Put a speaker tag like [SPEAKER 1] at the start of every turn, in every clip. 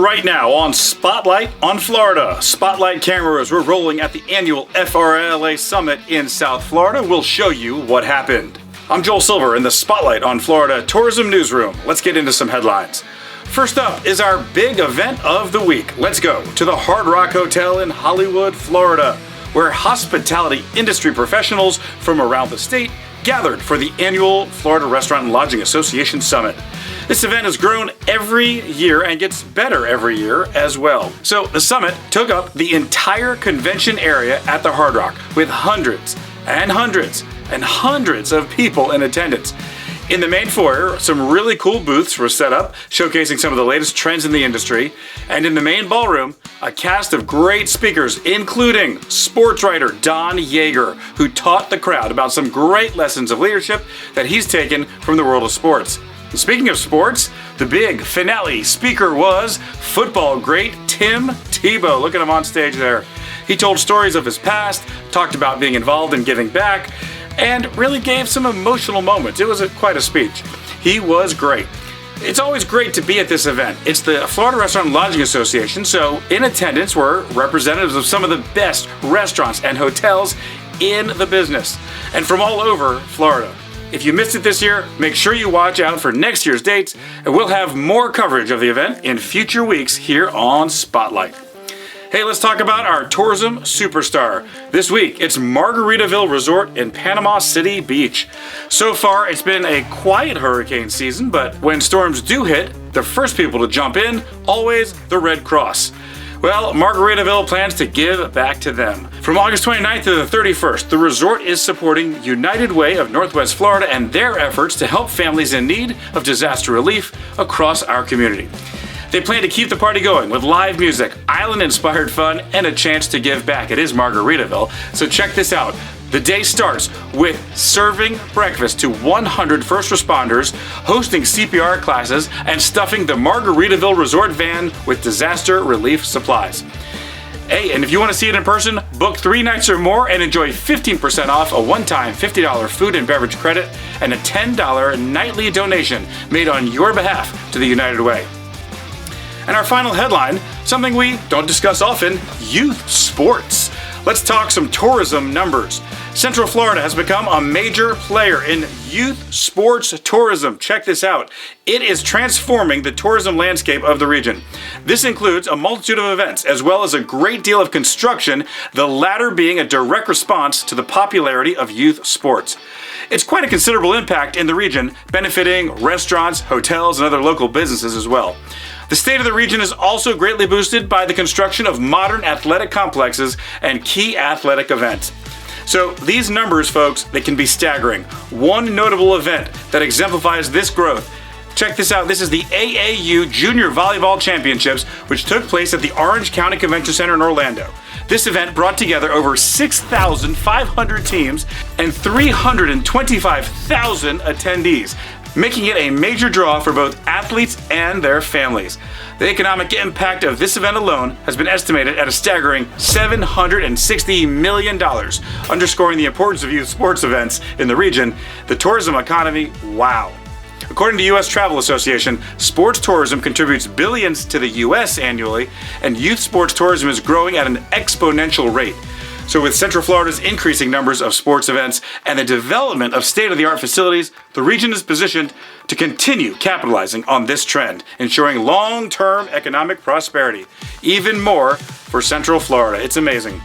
[SPEAKER 1] Right now on Spotlight on Florida. Spotlight cameras were rolling at the annual FRLA Summit in South Florida. We'll show you what happened. I'm Joel Silver in the Spotlight on Florida Tourism Newsroom. Let's get into some headlines. First up is our big event of the week. Let's go to the Hard Rock Hotel in Hollywood, Florida, where hospitality industry professionals from around the state gathered for the annual Florida Restaurant and Lodging Association Summit. This event has grown every year and gets better every year as well. So the summit took up the entire convention area at the Hard Rock with hundreds and hundreds and hundreds of people in attendance. In the main foyer, some really cool booths were set up, showcasing some of the latest trends in the industry. And in the main ballroom, a cast of great speakers, including sports writer Don Yeager, who taught the crowd about some great lessons of leadership that he's taken from the world of sports. And speaking of sports, the big finale speaker was football great Tim Tebow. Look at him on stage there. He told stories of his past, talked about being involved in giving back, and really gave some emotional moments. It was quite a speech. He was great. It's always great to be at this event. It's the Florida Restaurant and Lodging Association, so in attendance were representatives of some of the best restaurants and hotels in the business, and from all over Florida. If you missed it this year, make sure you watch out for next year's dates, and we'll have more coverage of the event in future weeks here on Spotlight. Hey, let's talk about our tourism superstar. This week, it's Margaritaville Resort in Panama City Beach. So far, it's been a quiet hurricane season, but when storms do hit, the first people to jump in, always the Red Cross. Well, Margaritaville plans to give back to them. From August 29th to the 31st, the resort is supporting United Way of Northwest Florida and their efforts to help families in need of disaster relief across our community. They plan to keep the party going with live music, island-inspired fun, and a chance to give back. It is Margaritaville, so check this out. The day starts with serving breakfast to 100 first responders, hosting CPR classes, and stuffing the Margaritaville Resort van with disaster relief supplies. Hey, and if you want to see it in person, book 3 nights or more and enjoy 15% off a one-time $50 food and beverage credit and a $10 nightly donation made on your behalf to the United Way. And our final headline, something we don't discuss often, youth sports. Let's talk some tourism numbers. Central Florida has become a major player in youth sports tourism. Check this out. It is transforming the tourism landscape of the region. This includes a multitude of events, as well as a great deal of construction, the latter being a direct response to the popularity of youth sports. It's quite a considerable impact in the region, benefiting restaurants, hotels, and other local businesses as well. The state of the region is also greatly boosted by the construction of modern athletic complexes and key athletic events. So these numbers, folks, they can be staggering. One notable event that exemplifies this growth. Check this out. This is the AAU Junior Volleyball Championships, which took place at the Orange County Convention Center in Orlando. This event brought together over 6,500 teams and 325,000 attendees, making it a major draw for both athletes and their families. The economic impact of this event alone has been estimated at a staggering $760 million, underscoring the importance of youth sports events in the region. The tourism economy, wow. According to the U.S. Travel Association, sports tourism contributes billions to the U.S. annually, and youth sports tourism is growing at an exponential rate. So with Central Florida's increasing numbers of sports events and the development of state-of-the-art facilities, the region is positioned to continue capitalizing on this trend, ensuring long-term economic prosperity. Even more for Central Florida. It's amazing.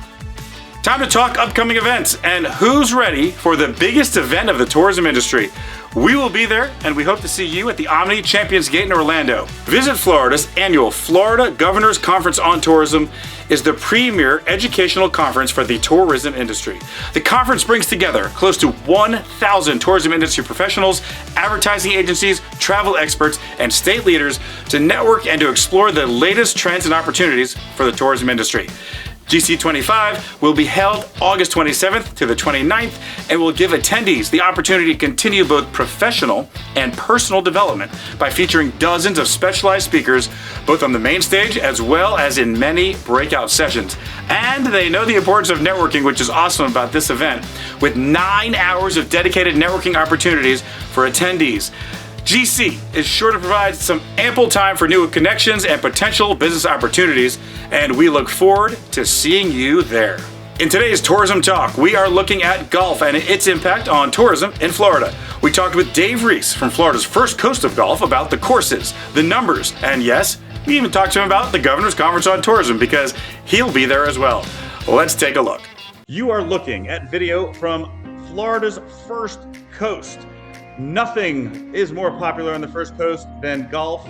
[SPEAKER 1] Time to talk upcoming events and who's ready for the biggest event of the tourism industry. We will be there, and we hope to see you at the Omni Champions Gate in Orlando. Visit Florida's annual Florida Governors Conference on Tourism is the premier educational conference for the tourism industry. The conference brings together close to 1,000 tourism industry professionals, advertising agencies, travel experts, and state leaders to network and to explore the latest trends and opportunities for the tourism industry. GC25 will be held August 27th to the 29th and will give attendees the opportunity to continue both professional and personal development by featuring dozens of specialized speakers, both on the main stage as well as in many breakout sessions. And they know the importance of networking, which is awesome about this event, with 9 hours of dedicated networking opportunities for attendees. GC is sure to provide some ample time for new connections and potential business opportunities, and we look forward to seeing you there. In today's Tourism Talk, we are looking at golf and its impact on tourism in Florida. We talked with Dave Reese from Florida's First Coast of Golf about the courses, the numbers, and yes, we even talked to him about the Governor's Conference on Tourism because he'll be there as well. Let's take a look. You are looking at video from Florida's First Coast. Nothing is more popular on the First Coast than golf,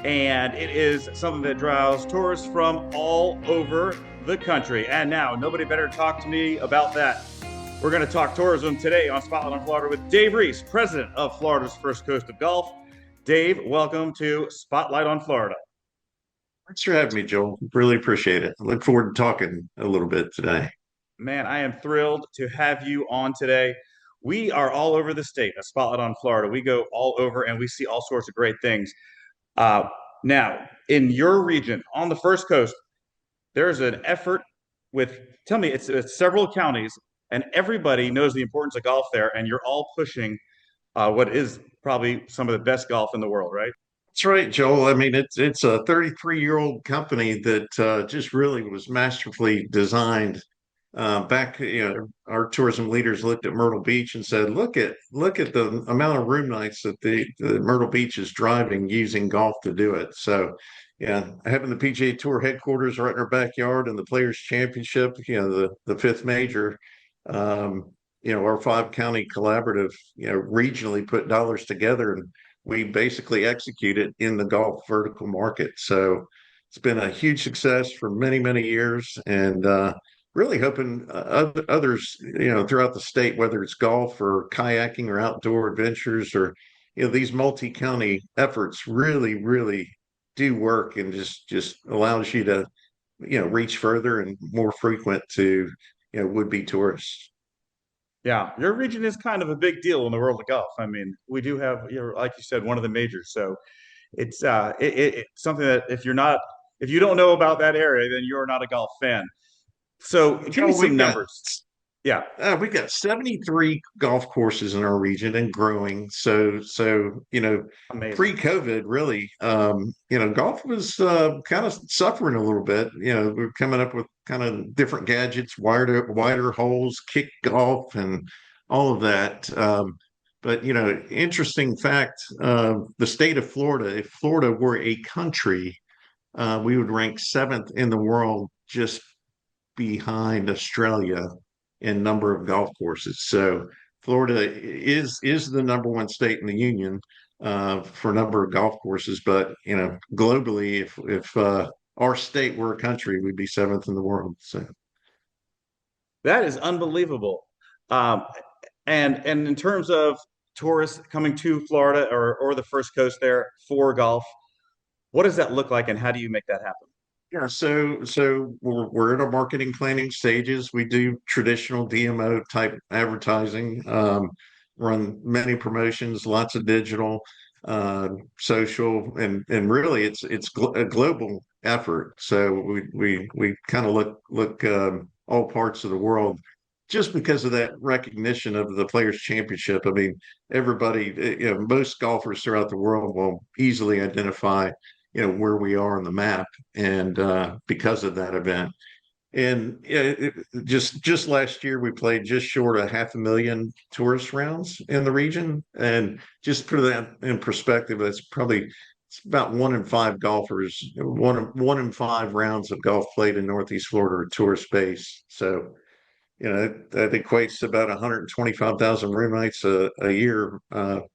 [SPEAKER 1] and it is something that draws tourists from all over the country. And now, nobody better talk to me about that. We're going to talk tourism today on Spotlight on Florida with Dave Reese, president of Florida's First Coast of Golf. Dave, welcome to Spotlight on Florida.
[SPEAKER 2] Thanks for having me, Joel. Really appreciate it. I look forward to talking a little bit today.
[SPEAKER 1] Man, I am thrilled to have you on today. We are all over the state, a Spotlight on Florida. We go all over and we see all sorts of great things. Now, in your region, on the First Coast, there's an effort with, tell me, it's several counties, and everybody knows the importance of golf there, and you're all pushing what is probably some of the best golf in the world, right?
[SPEAKER 2] That's right, Joel. I mean, it's a 33-year-old company that just really was masterfully designed. Back, our tourism leaders looked at Myrtle Beach and said, "Look at the amount of room nights that the Myrtle Beach is driving using golf to do it." So, yeah, having the PGA Tour headquarters right in our backyard and the Players Championship, the fifth major, our five-county collaborative, regionally put dollars together, and we basically execute it in the golf vertical market. So it's been a huge success for many, many years, and really hoping others, throughout the state, whether it's golf or kayaking or outdoor adventures or, these multi-county efforts really, really do work and just allows you to, reach further and more frequent to, would-be tourists.
[SPEAKER 1] Yeah, your region is kind of a big deal in the world of golf. I mean, we do have, like you said, one of the majors. So it's something that if you don't know about that area, then you're not a golf fan. So give me
[SPEAKER 2] Joe,
[SPEAKER 1] some numbers. Yeah,
[SPEAKER 2] we've got 73 golf courses in our region and growing. So
[SPEAKER 1] amazing.
[SPEAKER 2] pre-COVID, really, golf was kind of suffering a little bit. We're coming up with kind of different gadgets, wider holes, kick golf, and all of that. But interesting fact: the state of Florida, if Florida were a country, we would rank seventh in the world, just behind Australia in number of golf courses. So Florida is the number one state in the union for number of golf courses. But globally, if our state were a country, we'd be seventh in the world. So
[SPEAKER 1] That is unbelievable. Um, and in terms of tourists coming to Florida or the First Coast there for golf, what does that look like, and how do you make that happen?
[SPEAKER 2] yeah, so we're in our marketing planning stages. We do traditional DMO type advertising, run many promotions, lots of digital, social, and really a global effort. So we kind of look all parts of the world just because of that recognition of the Players Championship. I mean, everybody, most golfers throughout the world will easily identify where we are on the map, and because of that event. And just last year, we played just short of 500,000 tourist rounds in the region. And just put that in perspective, it's about one in five golfers, one in five rounds of golf played in Northeast Florida are tourist based. So that equates to about 125,000 room nights a year,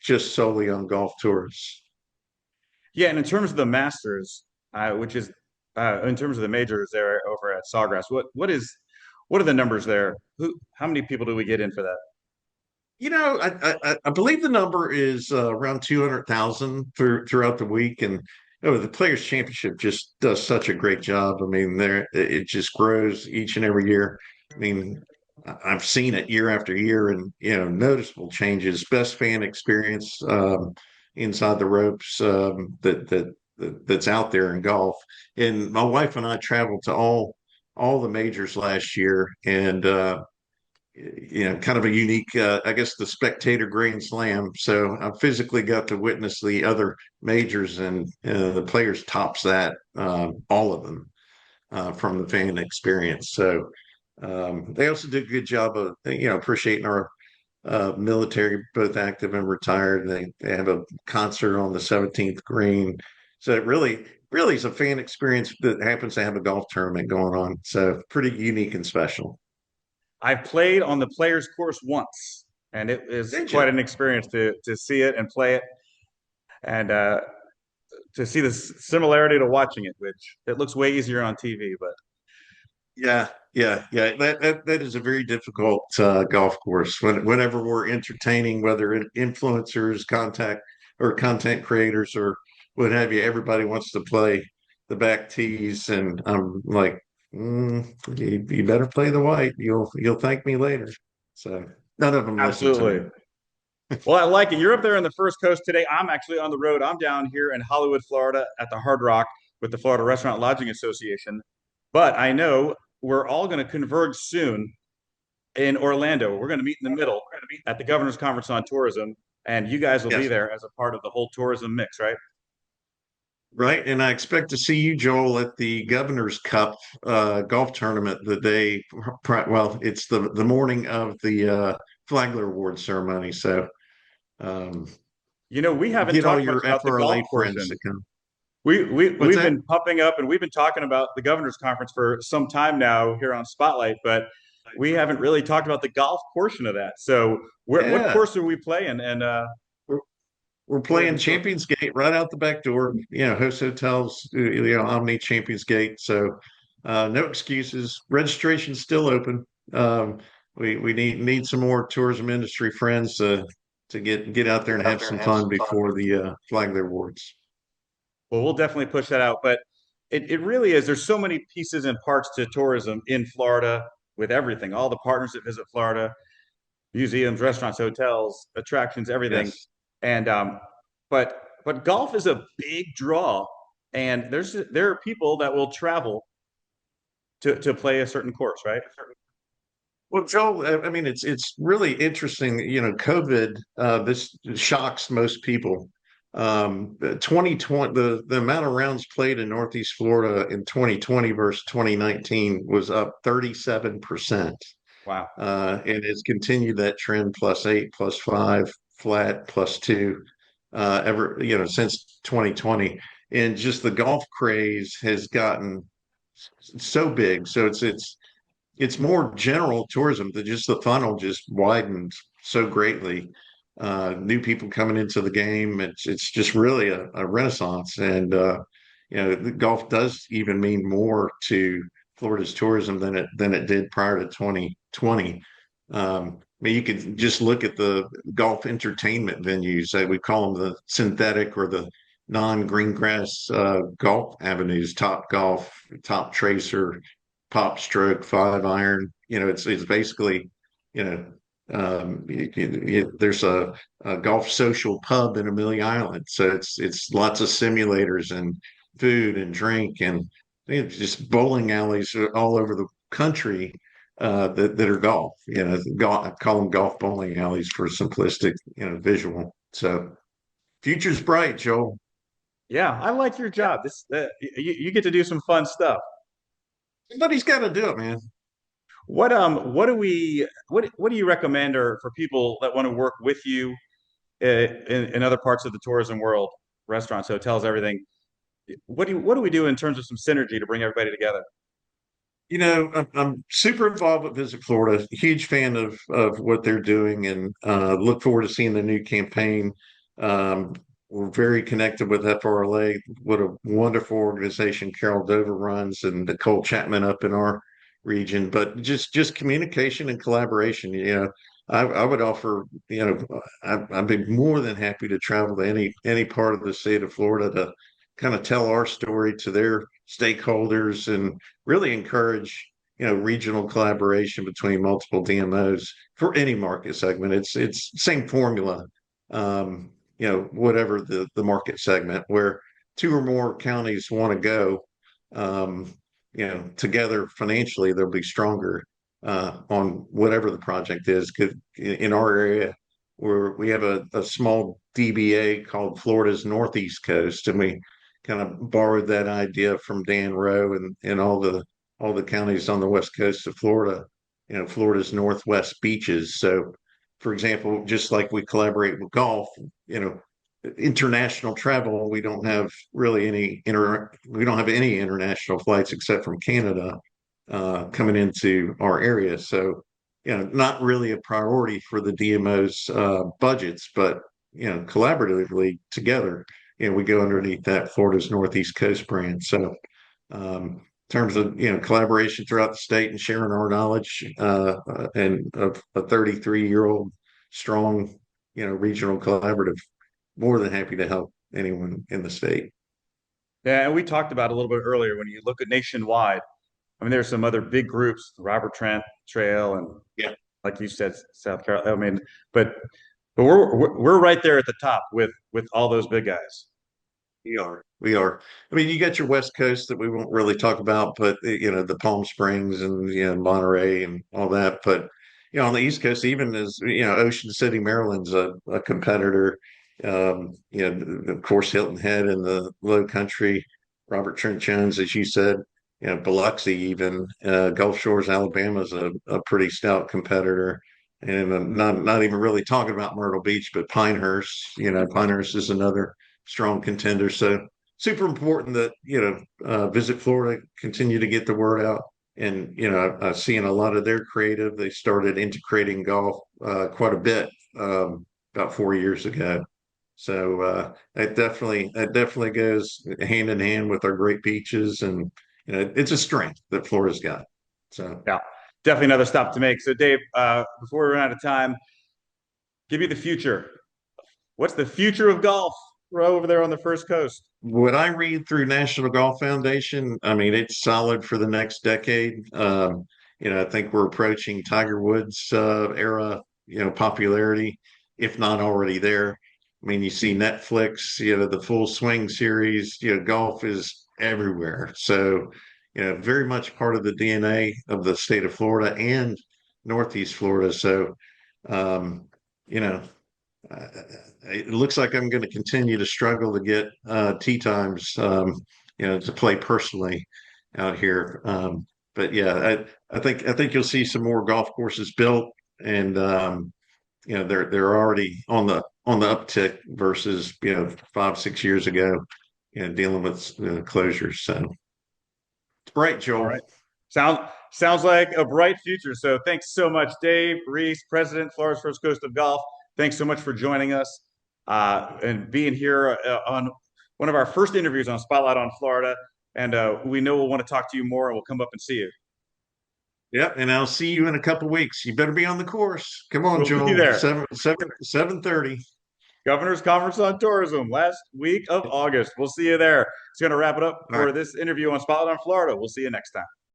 [SPEAKER 2] just solely on golf tours.
[SPEAKER 1] Yeah, and in terms of the Masters, which is in terms of the majors there over at Sawgrass, what are the numbers there? How many people do we get in for that?
[SPEAKER 2] I believe the number is around 200,000 throughout the week, and the Players Championship just does such a great job. I mean, it just grows each and every year. I mean, I've seen it year after year, and noticeable changes. Best fan experience inside the ropes that's out there in golf. And my wife and I traveled to all the majors last year, and kind of a unique, I guess, the spectator Grand Slam. So I physically got to witness the other majors, and the players tops that, all of them, from the fan experience. So they also did a good job of, appreciating our military, both active and retired. They have a concert on the 17th green. So it really is a fan experience that happens to have a golf tournament going on. So pretty unique and special.
[SPEAKER 1] I've played on the players course once, and it is
[SPEAKER 2] Did
[SPEAKER 1] quite
[SPEAKER 2] you?
[SPEAKER 1] an experience to see it and play it, and to see the similarity to watching it, which it looks way easier on TV. But
[SPEAKER 2] Yeah. That is a very difficult golf course. Whenever we're entertaining, whether influencers, content creators, or what have you, everybody wants to play the back tees, and I'm like, you better play the white. You'll thank me later. So none of them listen to me.
[SPEAKER 1] absolutely. Well, I like it. You're up there in the first coast today. I'm actually on the road. I'm down here in Hollywood, Florida, at the Hard Rock with the Florida Restaurant Lodging Association. But I know we're all going to converge soon in Orlando. We're going to meet in the middle at the Governor's Conference on Tourism, and you guys will be
[SPEAKER 2] Yes.
[SPEAKER 1] there as a part of the whole tourism mix, right?
[SPEAKER 2] Right. And I expect to see you, Joel, at the Governor's Cup golf tournament the day, well, it's the morning of the Flagler Award ceremony. So um,
[SPEAKER 1] We haven't
[SPEAKER 2] get all
[SPEAKER 1] talked much
[SPEAKER 2] your
[SPEAKER 1] about the golf
[SPEAKER 2] FRLA friends
[SPEAKER 1] portion.
[SPEAKER 2] to come. What's
[SPEAKER 1] We've
[SPEAKER 2] that?
[SPEAKER 1] been pumping up and we've been talking about the Governor's Conference for some time now here on Spotlight, but we haven't really talked about the golf portion of that. So, what
[SPEAKER 2] Yeah.
[SPEAKER 1] course are we playing? And
[SPEAKER 2] We're, we're
[SPEAKER 1] what are
[SPEAKER 2] playing
[SPEAKER 1] we doing?
[SPEAKER 2] Champions Gate right out the back door, host hotels, Omni Champions Gate. So no excuses. Registration's still open. We need some more tourism industry friends to get out there and have some fun before the Flagler Awards.
[SPEAKER 1] Well, we'll definitely push that out. But it really is. There's so many pieces and parts to tourism in Florida with everything, all the partners that visit Florida, museums, restaurants, hotels, attractions, everything.
[SPEAKER 2] Yes.
[SPEAKER 1] And but golf is a big draw, and there are people that will travel to play a certain course, right?
[SPEAKER 2] Well, Joel, I mean, it's really interesting. COVID, this shocks most people. 2020, the amount of rounds played in Northeast Florida in 2020 versus 2019 was up 37%.
[SPEAKER 1] Wow.
[SPEAKER 2] And it's continued that trend, +8, +5, flat, +2, since 2020. And just the golf craze has gotten so big. So it's more general tourism that just the funnel just widened so greatly. New people coming into the game. It's just really a renaissance. And the golf does even mean more to Florida's tourism than it did prior to 2020. I mean, you could just look at the golf entertainment venues. We call them the synthetic or the non-green grass golf avenues, Top Golf, Top Tracer, Pop Stroke, 5 Iron. It's basically, you know, there's a golf social pub in Amelia Island, so it's lots of simulators and food and drink, and just bowling alleys all over the country that are golf. I call them golf bowling alleys for simplistic, visual. So future's bright, Joel.
[SPEAKER 1] Yeah, I like your job. This you get to do some fun stuff.
[SPEAKER 2] Somebody's got to do it, man.
[SPEAKER 1] What do you recommend or for people that want to work with you in other parts of the tourism world, restaurants, hotels, everything? What do we do in terms of some synergy to bring everybody together?
[SPEAKER 2] I'm super involved with Visit Florida. Huge fan of what they're doing, and look forward to seeing the new campaign. Um, we're very connected with FRLA. What a wonderful organization Carol Dover runs, and Nicole Chapman up in our region. But just communication and collaboration. I would offer. I'd be more than happy to travel to any part of the state of Florida to kind of tell our story to their stakeholders and really encourage regional collaboration between multiple DMOs for any market segment. It's same formula, whatever the market segment where two or more counties want to go, together financially they'll be stronger. on whatever the project is. 'Cause in our area, where we have a small DBA called Florida's Northeast Coast, and we kind of borrowed that idea from Dan Rowe and all the counties on the west coast of Florida, Florida's Northwest beaches. So, for example, just like we collaborate with golf, you know, international travel, we don't have really we don't have any international flights except from Canada coming into our area. So, not really a priority for the DMO's budgets, but collaboratively together, we go underneath that Florida's Northeast Coast brand. So, in terms of collaboration throughout the state and sharing our knowledge and of a 33-year-old strong regional collaborative, more than happy to help anyone in the state.
[SPEAKER 1] Yeah, and we talked about a little bit earlier when you look at nationwide. I mean, there's some other big groups, the Robert Trent Trail, and
[SPEAKER 2] Yeah.
[SPEAKER 1] like you said, South Carolina. I mean, but we're right there at the top with all those big guys.
[SPEAKER 2] We are. We are. I mean, you got your West Coast that we won't really talk about, but the Palm Springs and Monterey and all that. But on the East Coast, even as Ocean City, Maryland's a competitor. Of course, Hilton Head in the Low Country, Robert Trent Jones, as you said, Biloxi, even Gulf Shores, Alabama's a pretty stout competitor. And I'm not even really talking about Myrtle Beach, but Pinehurst. Pinehurst is another strong contender. So super important that Visit Florida, continue to get the word out. And I've seen a lot of their creative. They started integrating golf quite a bit about 4 years ago. So that definitely goes hand in hand with our great beaches, and it's a strength that Florida's got. So
[SPEAKER 1] Yeah, definitely another stop to make. So Dave, before we run out of time, give me the future. What's the future of golf over there on the First Coast?
[SPEAKER 2] what I read through National Golf Foundation, I mean, it's solid for the next decade. I think we're approaching Tiger Woods era, popularity, if not already there. I mean, you see Netflix, the Full Swing series, golf is everywhere. So, very much part of the DNA of the state of Florida and Northeast Florida. So, you know, it looks like I'm going to continue to struggle to get tee times, to play personally out here. But yeah, I think you'll see some more golf courses built, and they're already on the uptick versus 5-6 years ago, dealing with closures. So it's bright,
[SPEAKER 1] All
[SPEAKER 2] Joel.
[SPEAKER 1] right. Sounds like a bright future. So thanks so much, Dave Reese, President, Florida's First Coast of Golf. Thanks so much for joining us and being here on one of our first interviews on Spotlight on Florida. And we know we'll want to talk to you more, and we'll come up and see you.
[SPEAKER 2] Yep, and I'll see you in a couple weeks. You better be on the course. Come on,
[SPEAKER 1] We'll be
[SPEAKER 2] Joel.
[SPEAKER 1] there.
[SPEAKER 2] 7:30.
[SPEAKER 1] Governor's Conference on Tourism last week of August. We'll see you there. It's going to wrap it up for this interview on Spotlight on Florida. We'll see you next time.